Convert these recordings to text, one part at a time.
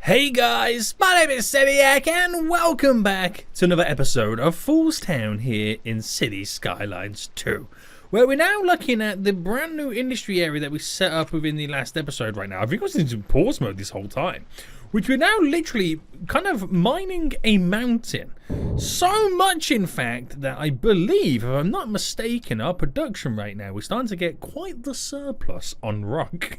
Hey guys, my name is Seniac and welcome back to another episode of FoolsTown here in City Skylines 2, where we're now looking at the brand new industry area that we set up within the last episode right now. I think I was in pause mode this whole time, which we're now literally kind of mining a mountain. So much, in fact, that I believe, if I'm not mistaken, our production right now, we're starting to get quite the surplus on rock.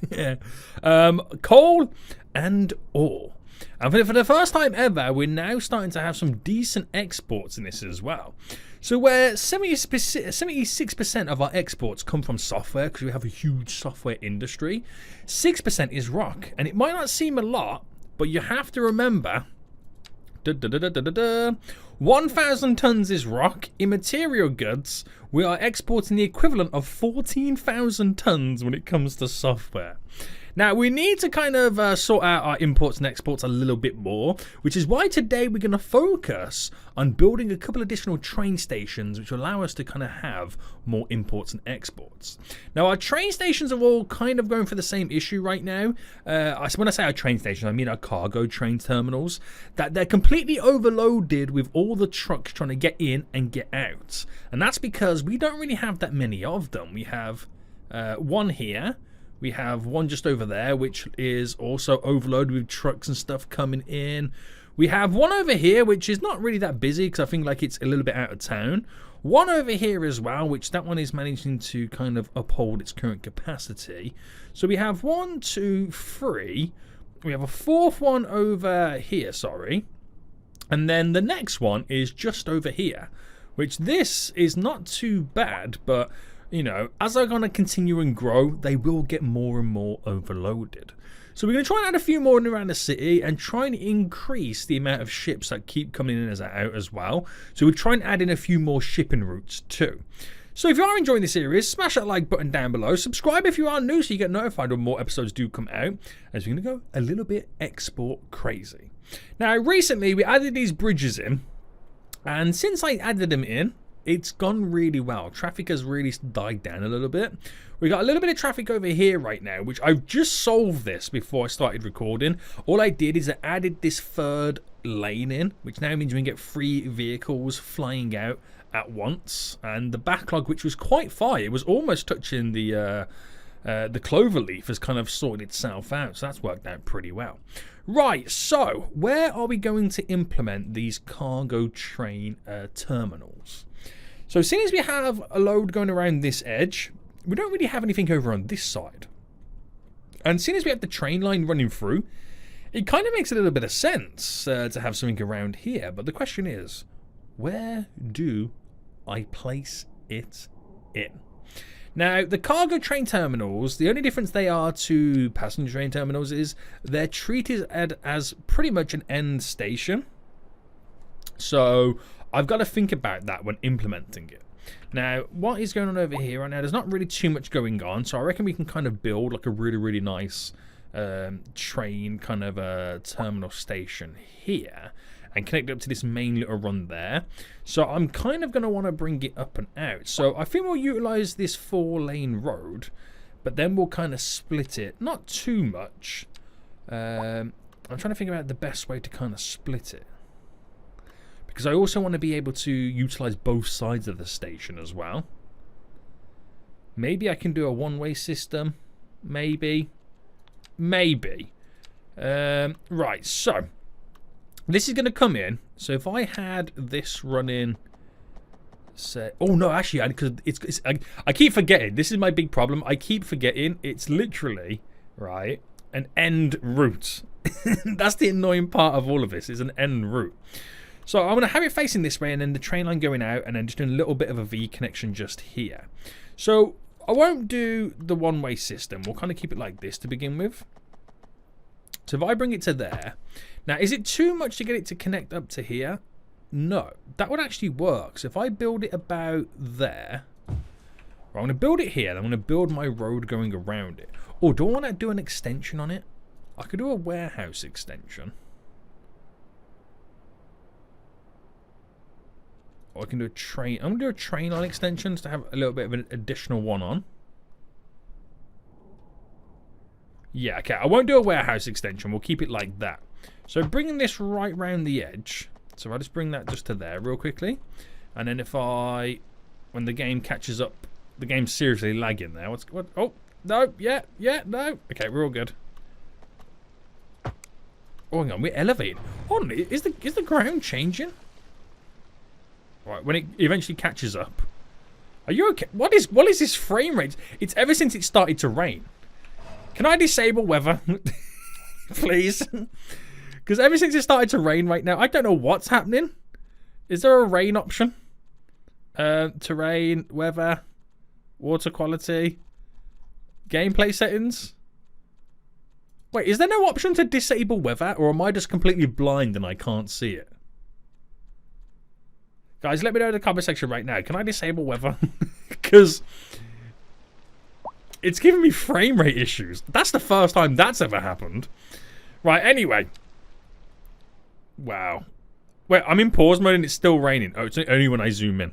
Coal and ore. And for the first time ever, we're now starting to have some decent exports in this as well. So where 76% of our exports come from software, because we have a huge software industry, 6% is rock. And it might not seem a lot, but you have to remember, 1,000 tons is rock. In material goods, we are exporting the equivalent of 14,000 tons when it comes to software. Now, we need to kind of sort out our imports and exports a little bit more, which is why today we're going to focus on building a couple additional train stations, which will allow us to kind of have more imports and exports. Now, our train stations are all kind of going for the same issue right now. When I say our train stations, I mean our cargo train terminals, that they're completely overloaded with all the trucks trying to get in and get out. And that's because we don't really have that many of them. We have one here. We have one just over there, which is also overloaded with trucks and stuff coming in. We have one over here, which is not really that busy because I think like it's a little bit out of town. One over here as well, which that one is managing to kind of uphold its current capacity. So we have 1, 2, 3. We have a fourth one over here, sorry. And then the next one is just over here, which this is not too bad, but you know, as they're going to continue and grow, they will get more and more overloaded. So we're going to try and add a few more in around the city and try and increase the amount of ships that keep coming in and out as well. So we'll try and add in a few more shipping routes too. So if you are enjoying the series, smash that like button down below. Subscribe if you are new so you get notified when more episodes do come out. As we're going to go a little bit export crazy. Now, recently we added these bridges in. And since I added them in, it's gone really well. Traffic has really died down a little bit. We got a little bit of traffic over here right now, which I've just solved this before I started recording. All I did is I added this third lane in, which now means we can get 3 vehicles flying out at once. And the backlog, which was quite far, it was almost touching the clover leaf, has kind of sorted itself out. So that's worked out pretty well. Right, so where are we going to implement these cargo train terminals? So seeing as we have a load going around this edge, we don't really have anything over on this side. And seeing as we have the train line running through, it kind of makes a little bit of sense to have something around here. But the question is, where do I place it in? Now, the cargo train terminals, the only difference they are to passenger train terminals is they're treated as pretty much an end station. So I've got to think about that when implementing it. Now, what is going on over here right now? There's not really too much going on, so I reckon we can kind of build like a really, really nice train kind of a terminal station here and connect it up to this main little run there. So I'm kind of going to want to bring it up and out. So I think we'll utilize this 4-lane road, but then we'll kind of split it. Not too much. I'm trying to think about the best way to kind of split it, because I also want to be able to utilize both sides of the station as well. Maybe I can do a one-way system. Maybe. Right, so this is going to come in. So if I had this running, say, oh no, actually, because I keep forgetting. This is my big problem. I keep forgetting. It's literally right an end route. That's the annoying part of all of this. Is an end route. So I'm going to have it facing this way and then the train line going out and then just doing a little bit of a V connection just here. So I won't do the one-way system. We'll kind of keep it like this to begin with. So if I bring it to there. Now, is it too much to get it to connect up to here? No. That would actually work. So if I build it about there. I'm going to build it here. And I'm going to build my road going around it. Or do I want to do an extension on it? I could do a warehouse extension. Or I can do a train. I'm going to do a train line extension to have a little bit of an additional one on. Yeah, okay. I won't do a warehouse extension. We'll keep it like that. So bringing this right round the edge. So I'll just bring that just to there real quickly. And then if when the game catches up, the game's seriously lagging there. What? Oh, no, yeah, no. Okay, we're all good. Oh, hang on, we're elevating. Hold on, is the ground changing? Right, when it eventually catches up. Are you okay? What is this frame rate? It's ever since it started to rain. Can I disable weather? Please? Because ever since it started to rain right now, I don't know what's happening. Is there a rain option? Terrain, weather, water quality, gameplay settings. Wait, is there no option to disable weather, or am I just completely blind and I can't see it? Guys, let me know in the comment section right now. Can I disable weather? Because it's giving me frame rate issues. That's the first time that's ever happened. Right, anyway. Wow. Wait, I'm in pause mode and it's still raining. Oh, it's only when I zoom in.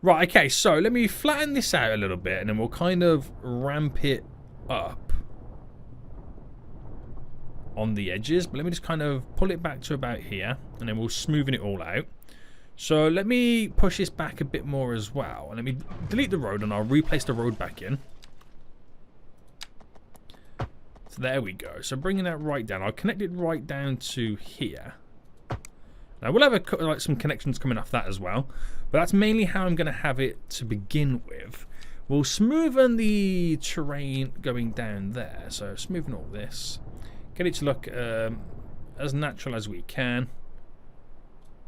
Right, okay, so let me flatten this out a little bit and then we'll kind of ramp it up on the edges. But let me just kind of pull it back to about here and then we'll smoothen it all out. So let me push this back a bit more as well. And let me delete the road and I'll replace the road back in. So there we go. So bringing that right down. I'll connect it right down to here. Now we'll have like some connections coming off that as well. But that's mainly how I'm going to have it to begin with. We'll smoothen the terrain going down there. So smoothen all this. Get it to look as natural as we can.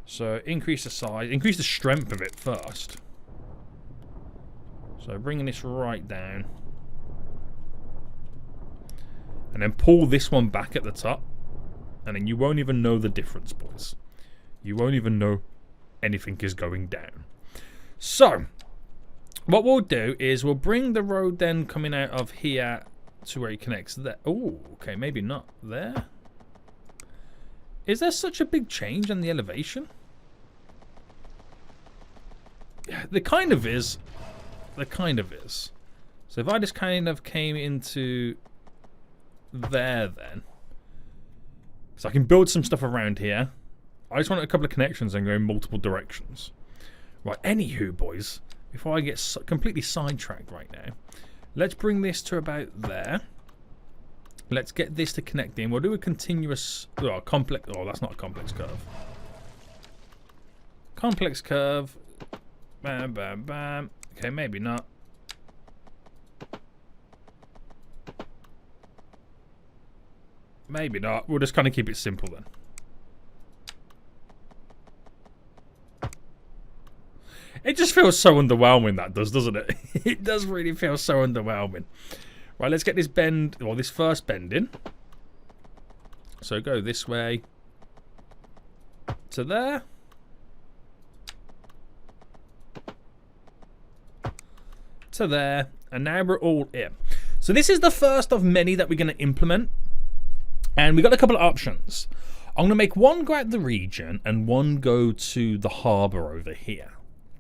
So increase the size, increase the strength of it first. So bringing this right down. And then pull this one back at the top. And then you won't even know the difference, boys. You won't even know anything is going down. So, what we'll do is we'll bring the road then coming out of here to where it connects there. Oh, okay, maybe not there. Is there such a big change in the elevation? Yeah, there kind of is. There kind of is. So if I just kind of came into there then. So I can build some stuff around here. I just want a couple of connections and go in multiple directions. Right, anywho, boys, before I get completely sidetracked right now, let's bring this to about there. Let's get this to connect in. We'll do a continuous, complex. Oh, that's not a complex curve. Complex curve. Bam, bam, bam. Okay, maybe not. Maybe not. We'll just kind of keep it simple then. It just feels so underwhelming, that does, doesn't it? It does really feel so underwhelming. Right, let's get this bend, or this first bend in. So go this way to there. To there. And now we're all in. So this is the first of many that we're going to implement. And we've got a couple of options. I'm going to make one go out the region and one go to the harbour over here.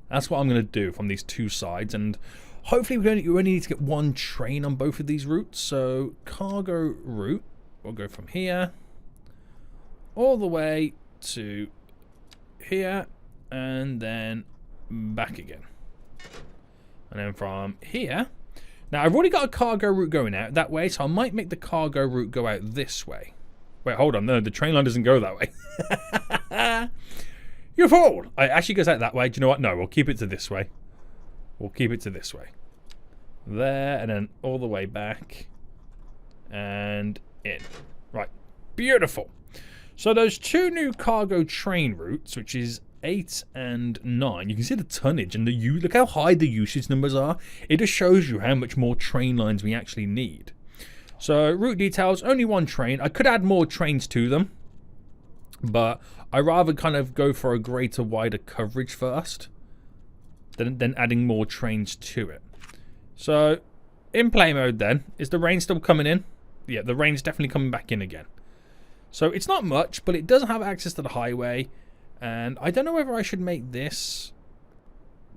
That's what I'm going to do from these two sides. And hopefully we only need to get one train on both of these routes. So cargo route, we'll go from here all the way to here and then back again. And then from here. Now I've already got a cargo route going out that way, so I might make the cargo route go out this way. Wait, hold on. No, the train line doesn't go that way. You fool! It actually goes out that way. Do you know what? No, we'll keep it to this way. We'll keep it to this way. There, and then all the way back. And in. Right. Beautiful. So those two new cargo train routes, which is 8 and 9, you can see the tonnage and look how high the usage numbers are. It just shows you how much more train lines we actually need. So route details, only one train. I could add more trains to them, but I rather kind of go for a greater, wider coverage first than adding more trains to it. So in play mode then, is the rain still coming in? Yeah, the rain's definitely coming back in again. So it's not much, but it does have access to the highway. And I don't know whether I should make this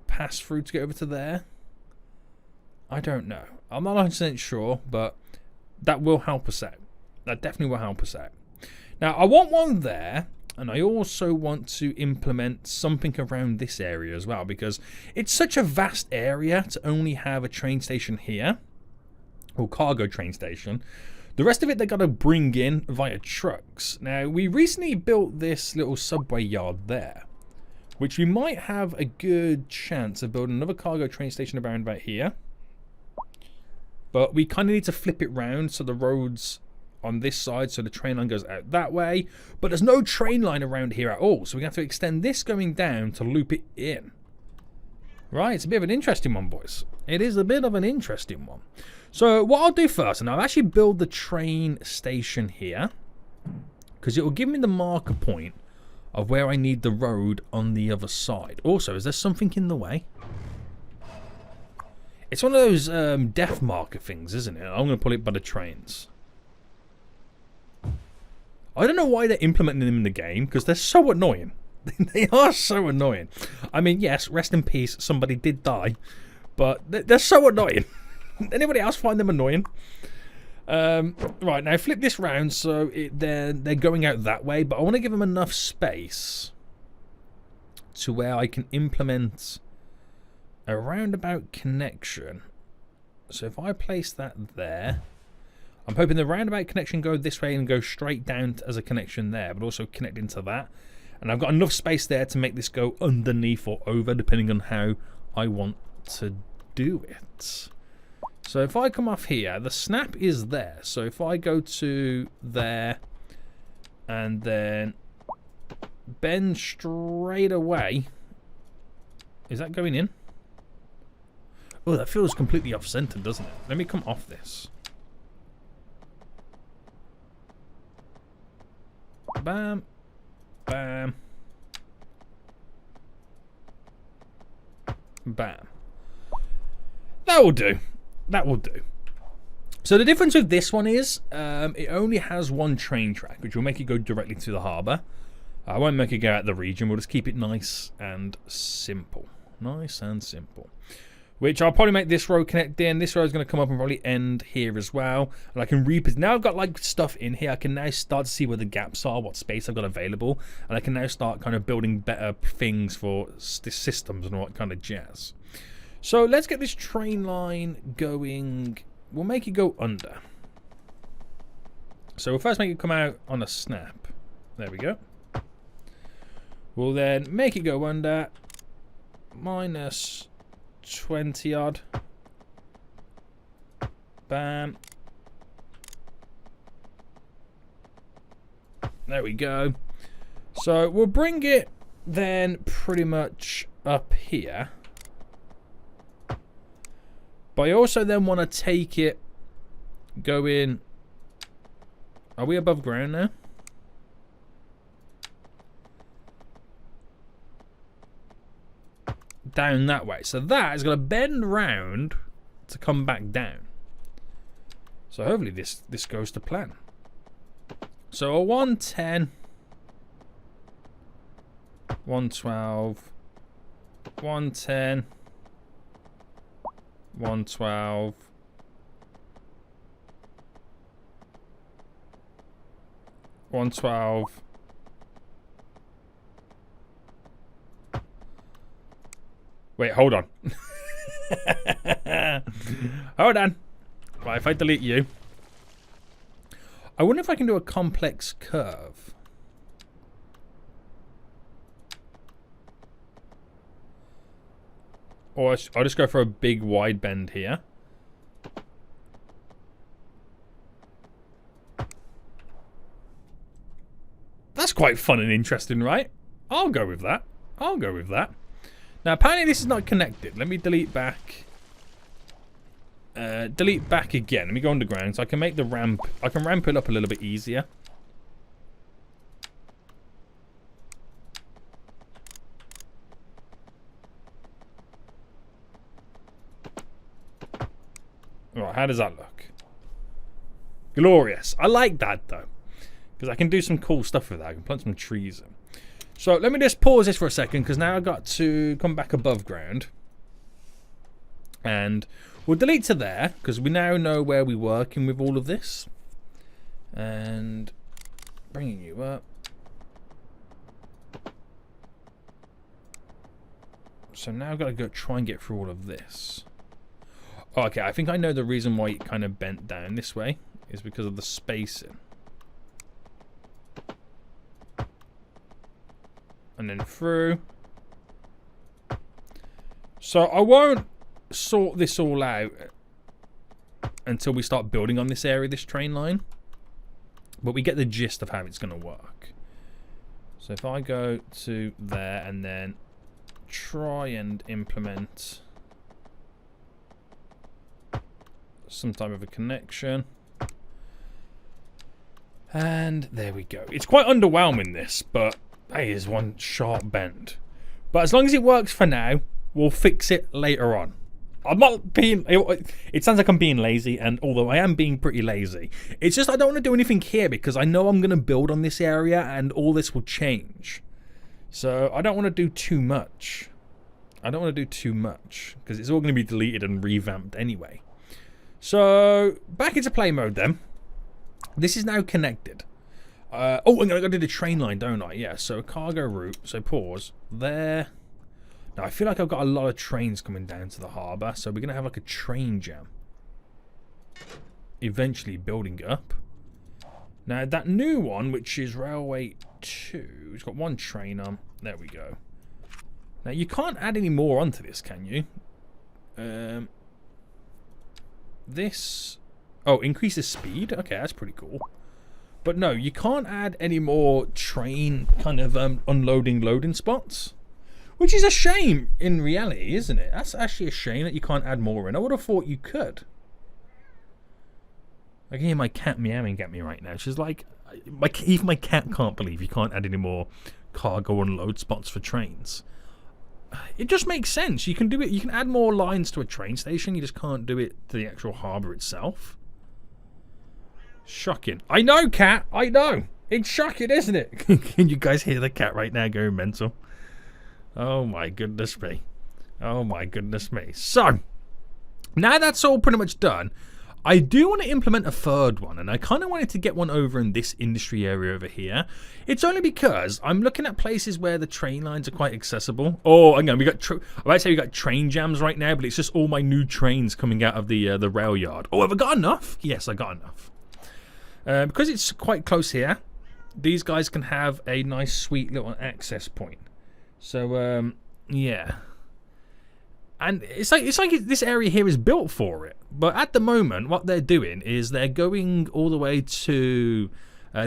pass through to get over to there. I don't know. I'm not 100% sure, but that will help us out. That definitely will help us out. Now, I want one there, and I also want to implement something around this area as well, because it's such a vast area to only have a train station here, or cargo train station. The rest of it they got to bring in via trucks. Now, we recently built this little subway yard there, which we might have a good chance of building another cargo train station around about here. But we kind of need to flip it round so the road's on this side, so the train line goes out that way. But there's no train line around here at all, so we have to extend this going down to loop it in. Right, it's a bit of an interesting one, boys. It is a bit of an interesting one. So what I'll do first, and I'll actually build the train station here, because it will give me the marker point of where I need the road on the other side. Also, is there something in the way? It's one of those death marker things, isn't it? I'm going to pull it by the trains. I don't know why they're implementing them in the game, because they're so annoying. They are so annoying. I mean, yes, rest in peace, somebody did die, but they're so annoying. Anybody else find them annoying? Right, now flip this round so they're going out that way, but I want to give them enough space to where I can implement a roundabout connection. So if I place that there, I'm hoping the roundabout connection go this way and go straight down as a connection there, but also connect into that. And I've got enough space there to make this go underneath or over, depending on how I want to do it. So if I come off here, the snap is there. So if I go to there and then bend straight away, is that going in? Oh, that feels completely off-center, doesn't it? Let me come off this. Bam. Bam. Bam. That will do. That will do. So the difference with this one is it only has one train track, which will make it go directly to the harbour. I won't make it go out the region. We'll just keep it nice and simple. Nice and simple. Which I'll probably make this road connect in. This road is going to come up and probably end here as well. And I can reposition. Now I've got like stuff in here. I can now start to see where the gaps are, what space I've got available. And I can now start kind of building better things for systems and all that kind of jazz. So let's get this train line going. We'll make it go under. So we'll first make it come out on a snap. There we go. We'll then make it go under. Minus 20 odd. Bam. There we go. So we'll bring it then pretty much up here. But I also then want to take it, go in. Are we above ground now? Down that way. So that is going to bend round to come back down. So hopefully this goes to plan. So a 110, 112, 110, 112, 112. Wait, hold on. Hold on. Right, if I delete you. I wonder if I can do a complex curve. Or I'll just go for a big wide bend here. That's quite fun and interesting, right? I'll go with that. I'll go with that. Now, apparently this is not connected. Let me delete back. Delete back again. Let me go underground so I can make the ramp. I can ramp it up a little bit easier. Right, how does that look? Glorious. I like that though, because I can do some cool stuff with that. I can plant some trees in. So let me just pause this for a second, because now I've got to come back above ground. And we'll delete to there, because we now know where we're working with all of this. And Bringing you up. So now I've got to go try and get through all of this. Oh, okay, I think I know the reason why it kind of bent down this way is because of the spacing. And then through. So I won't sort this all out until we start building on this area, this train line. But we get the gist of how it's going to work. So if I go to there and then try and implement some type of a connection. And there we go. It's quite underwhelming, this, but hey, here's one sharp bend. But as long as it works for now, we'll fix it later on. I'm not being... It sounds like I'm being lazy, and although I am being pretty lazy, it's just I don't want to do anything here because I know I'm going to build on this area and all this will change. So I don't want to do too much. I don't want to do too much because it's all going to be deleted and revamped anyway. So back into play mode then. This is now connected. Oh, I'm going to go to the train line, don't I? Yeah, so cargo route. So pause. There. Now, I feel like I've got a lot of trains coming down to the harbour, so we're going to have like a train jam. Eventually building up. Now, that new one, which is Railway 2, it's got one train on. There we go. Now, you can't add any more onto this, can you? This... Oh, increases speed? Okay, that's pretty cool. But no, you can't add any more train kind of unloading, loading spots. Which is a shame in reality, isn't it? That's actually a shame that you can't add more in. I would have thought you could. I can hear my cat meowing at me right now. She's like, even my cat can't believe you can't add any more cargo unload spots for trains. It just makes sense. You can do it. You can add more lines to a train station. You just can't do it to the actual harbour itself. Shocking. I know, cat. I know. It's shocking, isn't it? Can you guys hear the cat right now going mental? Oh my goodness me. Oh my goodness me. So, now that's all pretty much done, I do want to implement a third one, and I kind of wanted to get one over in this industry area over here. It's only because I'm looking at places where the train lines are quite accessible. Oh, hang on, we got I might say we got train jams right now, but it's just all my new trains coming out of the rail yard. Oh, have I got enough? Yes, I got enough. Because it's quite close here, these guys can have a nice, sweet little access point. So, yeah. And it's like this area here is built for it. But at the moment, what they're doing is they're going all the way to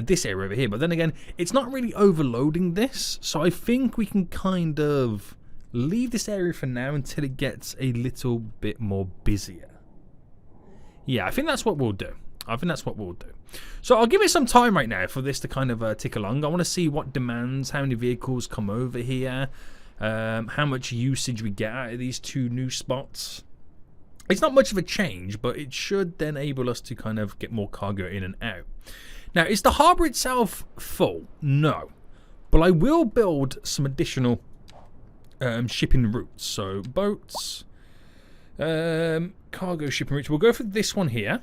this area over here. But then again, it's not really overloading this. So I think we can kind of leave this area for now until it gets a little bit more busier. Yeah, I think that's what we'll do. I think that's what we'll do. So I'll give it some time right now for this to kind of tick along. I want to see what demands, how many vehicles come over here. How much usage we get out of these two new spots. It's not much of a change, but it should then enable us to kind of get more cargo in and out. Now, is the harbour itself full? No. But I will build some additional shipping routes. So, boats, cargo shipping routes. We'll go for this one here.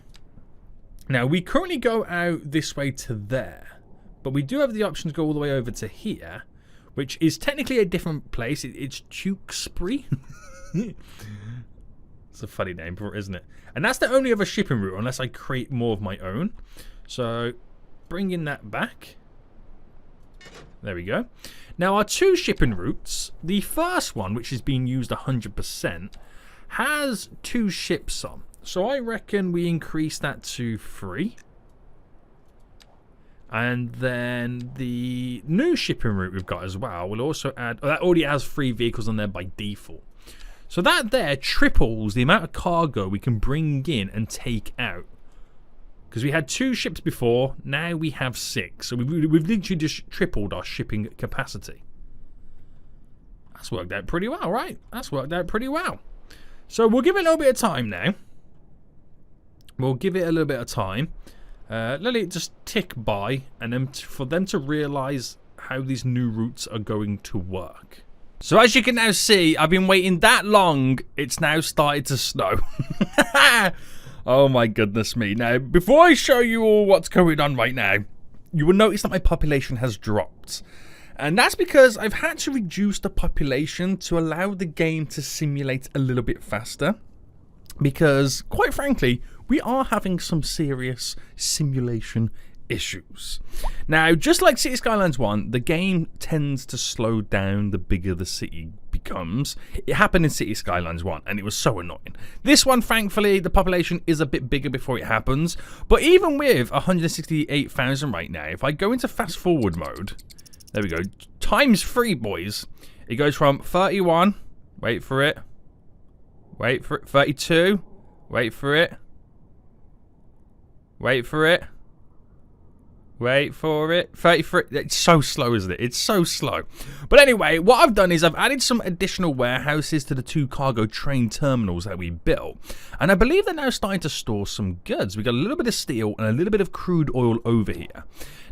Now, we currently go out this way to there. But we do have the option to go all the way over to here, which is technically a different place. It's Tewkesbury. It's a funny name for it, isn't it? And that's the only other shipping route, unless I create more of my own. So, bringing that back. There we go. Now, our two shipping routes, the first one, which is being used 100%, has 2 ships on. So, I reckon we increase that to 3. And then the new shipping route we've got as well will also add... Oh, that already has 3 vehicles on there by default. So that there triples the amount of cargo we can bring in and take out. Because we had 2 ships before, now we have 6. So we've literally just tripled our shipping capacity. That's worked out pretty well, right? That's worked out pretty well. So we'll give it a little bit of time now. We'll give it a little bit of time. Let it just tick by, and then for them to realise how these new routes are going to work. So as you can now see, I've been waiting that long, it's now started to snow. Oh my goodness me. Now, before I show you all what's going on right now, you will notice that my population has dropped. And that's because I've had to reduce the population to allow the game to simulate a little bit faster. Because, quite frankly, we are having some serious simulation issues. Now, just like City Skylines 1, the game tends to slow down the bigger the city becomes. It happened in City Skylines 1, and it was so annoying. This one, thankfully, the population is a bit bigger before it happens. But even with 168,000 right now, if I go into fast forward mode, there we go, times 3, boys. It goes from 31, wait for it, 32, wait for it, wait for it, 33. It's so slow, isn't it? It's so slow. But anyway, what I've done is I've added some additional warehouses to the 2 cargo train terminals that we built. And I believe they're now starting to store some goods. We got a little bit of steel and a little bit of crude oil over here.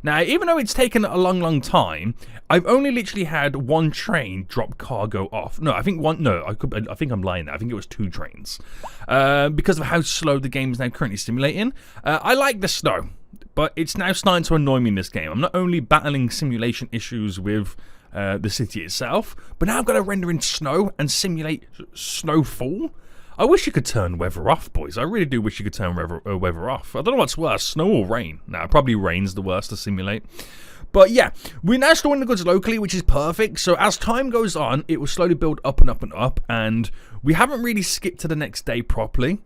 Now, even though it's taken a long time, I've only literally had 1 train drop cargo off. No, I think one. No, I think I'm lying there. I think it was 2 trains, because of how slow the game is now currently simulating. I like the snow, but it's now starting to annoy me in this game. I'm not only battling simulation issues with the city itself, but now I've got to render in snow and simulate snowfall. I wish you could turn weather off, boys. I really do wish you could turn weather off. I don't know what's worse, snow or rain. Now, probably rain's the worst to simulate. But yeah, we're now storing the goods locally, which is perfect. So as time goes on, it will slowly build up and up and up. And we haven't really skipped to the next day properly.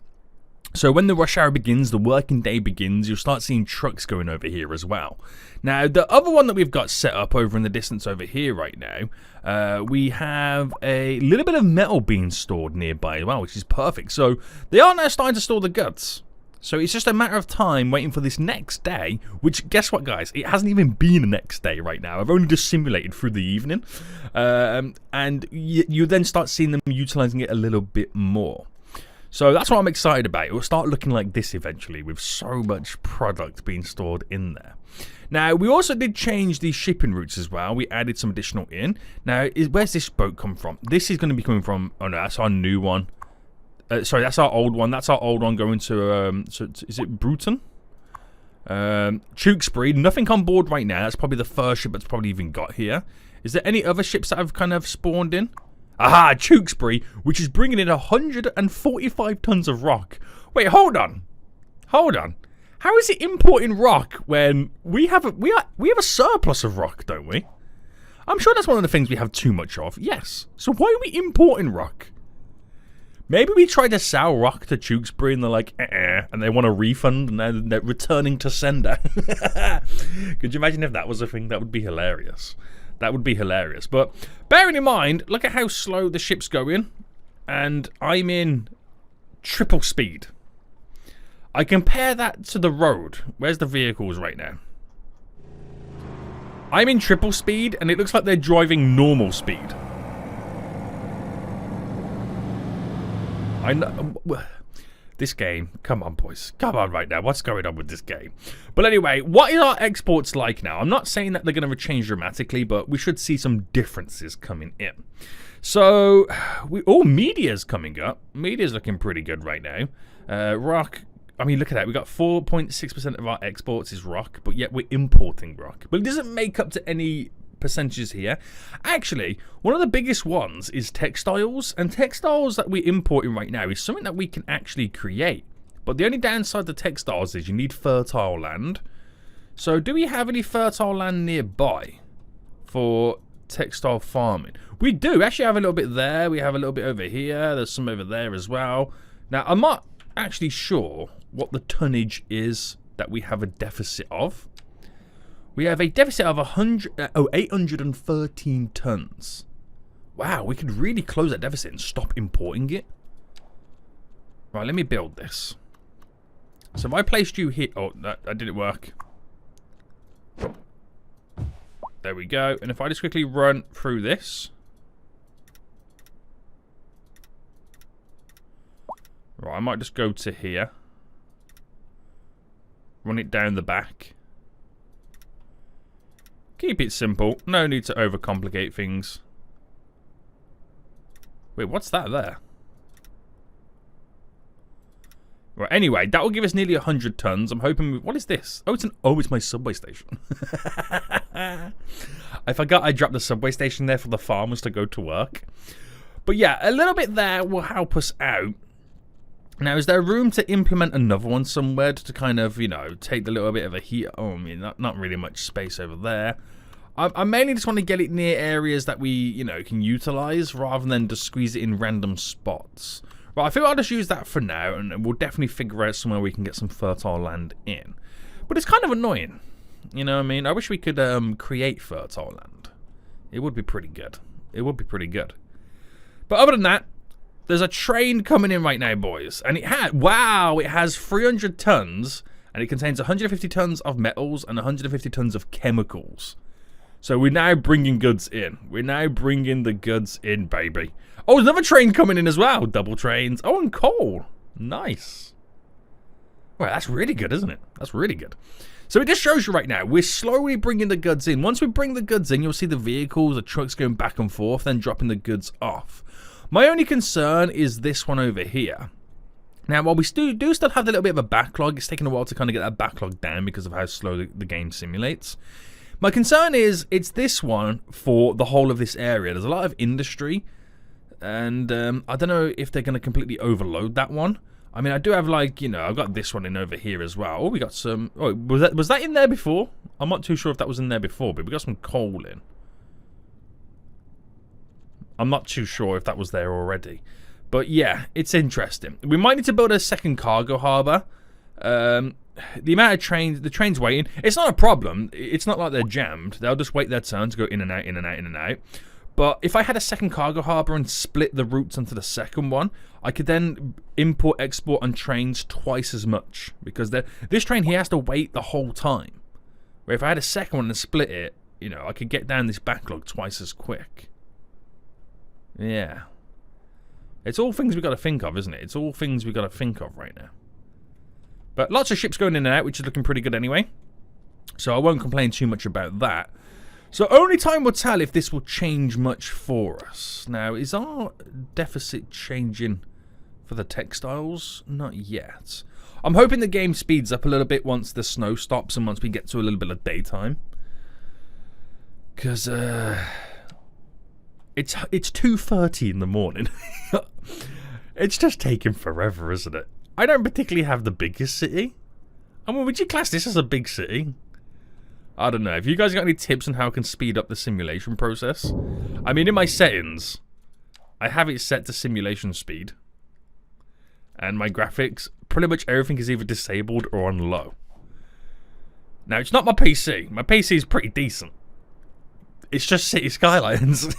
So when the rush hour begins, the working day begins, you'll start seeing trucks going over here as well. Now, the other one that we've got set up over in the distance over here right now, we have a little bit of metal being stored nearby as well, which is perfect. So they are now starting to store the goods. So it's just a matter of time waiting for this next day, which, guess what, guys? It hasn't even been the next day right now. I've only just simulated through the evening. And you then start seeing them utilizing it a little bit more. So that's what I'm excited about. It will start looking like this eventually, with so much product being stored in there. Now, we also did change the shipping routes as well. We added some additional in. Now, where's this boat come from? This is going to be coming from... Oh, no, that's our new one. Sorry, that's our old one. That's our old one going to... is it Bruton? Tewkesbury. Nothing on board right now. That's probably the first ship that's probably even got here. Is there any other ships that have kind of spawned in? Aha, Tewkesbury, which is bringing in 145 tons of rock. Wait, hold on. Hold on. How is it importing rock when we have a surplus of rock, don't we? I'm sure that's one of the things we have too much of. Yes. So why are we importing rock? Maybe we tried to sell rock to Tewkesbury and they're like, and they want a refund and they're returning to sender. Could you imagine if that was a thing? That would be hilarious. That would be hilarious. But bearing in mind, look at how slow the ship's going. And I'm in triple speed. I compare that to the road. Where's the vehicles right now? I'm in triple speed and it looks like they're driving normal speed. I know... This game, come on boys, come on right now, what's going on with this game? But anyway, what are our exports like now? I'm not saying that they're going to change dramatically, but we should see some differences coming in. So, media's coming up. Media's looking pretty good right now. Rock, I mean, look at that, we got 4.6% of our exports is rock, but yet we're importing rock. But it doesn't make up to any percentages here. Actually, one of the biggest ones is textiles, and textiles that we're importing right now is something that we can actually create. But the only downside to textiles is you need fertile land. So do we have any fertile land nearby for textile farming? We do actually have a little bit there. We have a little bit over here. There's some over there as well. Now, I'm not actually sure what the tonnage is that we have a deficit of. We have a deficit of 813 tons. Wow, we could really close that deficit and stop importing it. Right, let me build this. So if I placed you here... Oh, that didn't work. There we go. And if I just quickly run through this. Right, I might just go to here. Run it down the back. Keep it simple. No need to overcomplicate things. Wait, what's that there? Right, anyway, that will give us nearly 100 tons. I'm hoping... What is this? Oh, it's my subway station. I forgot I dropped the subway station there for the farmers to go to work. But yeah, a little bit there will help us out. Now, is there room to implement another one somewhere to kind of, you know, take the little bit of a heat? Oh, I mean, not really much space over there. I mainly just want to get it near areas that we, you know, can utilize rather than just squeeze it in random spots. Right, I feel I'll just use that for now, and we'll definitely figure out somewhere we can get some fertile land in. But it's kind of annoying. You know what I mean? I wish we could create fertile land. It would be pretty good. It would be pretty good. But other than that, there's a train coming in right now, boys. And it has 300 tons, and it contains 150 tons of metals and 150 tons of chemicals. So we're now bringing goods in. We're now bringing the goods in, baby. Oh, there's another train coming in as well. Double trains. Oh, and coal. Nice. Well, that's really good, isn't it? That's really good. So it just shows you right now, we're slowly bringing the goods in. Once we bring the goods in, you'll see the vehicles, the trucks going back and forth, then dropping the goods off. My only concern is this one over here. Now, while we do still have a little bit of a backlog, it's taken a while to kind of get that backlog down because of how slow the game simulates. My concern is it's this one for the whole of this area. There's a lot of industry, and I don't know if they're going to completely overload that one. I mean, I do have, like, you know, I've got this one in over here as well. Oh, we got some... Oh, was that in there before? I'm not too sure if that was in there before, but we got some coal in. I'm not too sure if that was there already. But yeah, it's interesting. We might need to build a second cargo harbour. The amount of trains, the trains waiting, it's not a problem. It's not like they're jammed. They'll just wait their turn to go in and out, in and out, in and out. But if I had a second cargo harbour and split the routes onto the second one, I could then import, export on trains twice as much. Because this train here has to wait the whole time. Where if I had a second one and split it, you know, I could get down this backlog twice as quick. Yeah. It's all things we've got to think of, isn't it? It's all things we've got to think of right now. But lots of ships going in and out, which is looking pretty good anyway. So I won't complain too much about that. So only time will tell if this will change much for us. Now, is our deficit changing for the textiles? Not yet. I'm hoping the game speeds up a little bit once the snow stops and once we get to a little bit of daytime. Because, it's 2:30 in the morning. It's just taking forever, isn't it? I don't particularly have the biggest city. I mean, would you class this as a big city? I don't know. If you guys got any tips on how I can speed up the simulation process? I mean, in my settings, I have it set to simulation speed. And my graphics, pretty much everything is either disabled or on low. Now, it's not my PC. My PC is pretty decent. It's just City Skylines.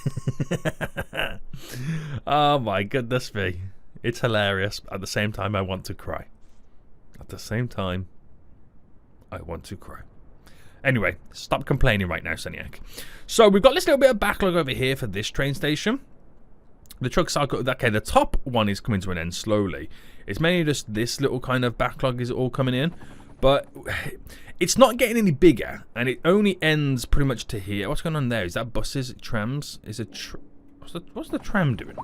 Oh my goodness me. It's hilarious. At the same time, I want to cry. At the same time, I want to cry. Anyway, stop complaining right now, Seniac. So we've got this little bit of backlog over here for this train station. The trucks are... Okay, the top one is coming to an end slowly. It's mainly just this little kind of backlog is all coming in. But it's not getting any bigger. And it only ends pretty much to here. What's going on there? Is that buses? Trams? Is it... What's the tram doing?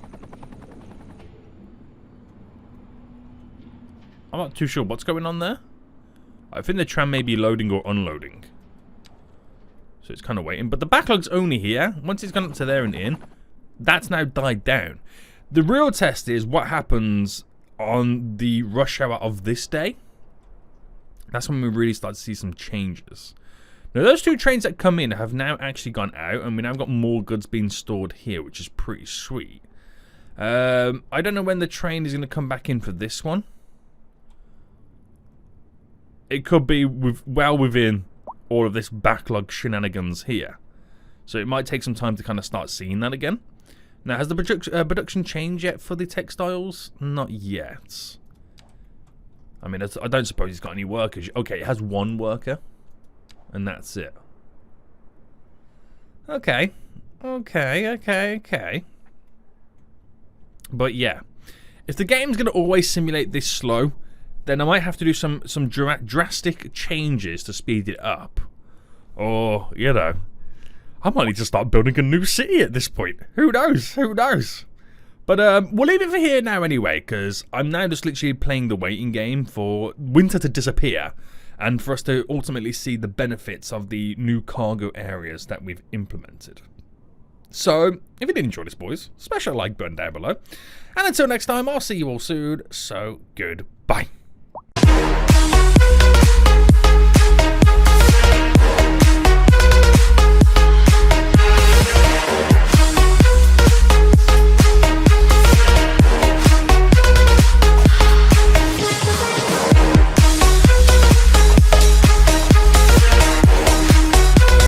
I'm not too sure what's going on there. I think the tram may be loading or unloading. So it's kind of waiting. But the backlog's only here. Once it's gone up to there and in, that's now died down. The real test is what happens on the rush hour of this day. That's when we really start to see some changes. Now, those two trains that come in have now actually gone out. And we now got more goods being stored here, which is pretty sweet. I don't know when the train is going to come back in for this one. It could be well within all of this backlog shenanigans here. So it might take some time to kind of start seeing that again. Now, has the production changed yet for the textiles? Not yet. I mean, I don't suppose it's got any workers. Okay, it has one worker. And that's it. Okay. Okay. But yeah. If the game's going to always simulate this slow, then I might have to do some drastic changes to speed it up. Or, you know, I might need to start building a new city at this point. Who knows? But we'll leave it for here now anyway, because I'm now just literally playing the waiting game for winter to disappear and for us to ultimately see the benefits of the new cargo areas that we've implemented. So, if you did enjoy this, boys, smash that like button down below. And until next time, I'll see you all soon. So, goodbye.